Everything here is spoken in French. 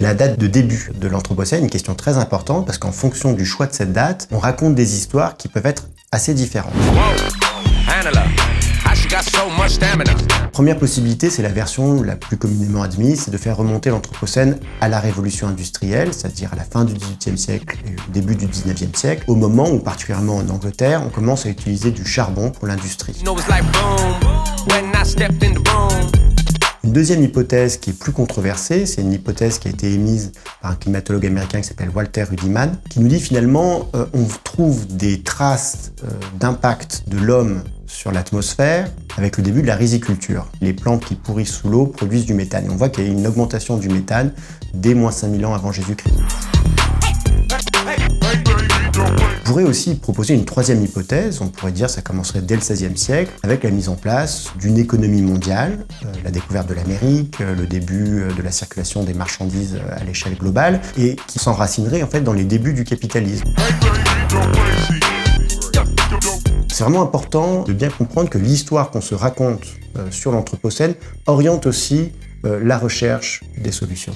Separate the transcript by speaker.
Speaker 1: La date de début de l'Anthropocène est une question très importante parce qu'en fonction du choix de cette date, on raconte des histoires qui peuvent être assez différentes. Première possibilité, c'est la version la plus communément admise, c'est de faire remonter l'Anthropocène à la révolution industrielle, c'est-à-dire à la fin du XVIIIe siècle et au début du XIXe siècle, au moment où, particulièrement en Angleterre, on commence à utiliser du charbon pour l'industrie. Une deuxième hypothèse qui est plus controversée, c'est une hypothèse qui a été émise par un climatologue américain qui s'appelle Walter Rudiman, qui nous dit finalement on trouve des traces d'impact de l'homme sur l'atmosphère avec le début de la riziculture. Les plantes qui pourrissent sous l'eau produisent du méthane. Et on voit qu'il y a une augmentation du méthane dès moins 5000 ans avant Jésus-Christ. On pourrait aussi proposer une troisième hypothèse, on pourrait dire que ça commencerait dès le XVIe siècle, avec la mise en place d'une économie mondiale, la découverte de l'Amérique, le début de la circulation des marchandises à l'échelle globale, et qui s'enracinerait en fait dans les débuts du capitalisme. C'est vraiment important de bien comprendre que l'histoire qu'on se raconte sur l'Anthropocène oriente aussi la recherche des solutions.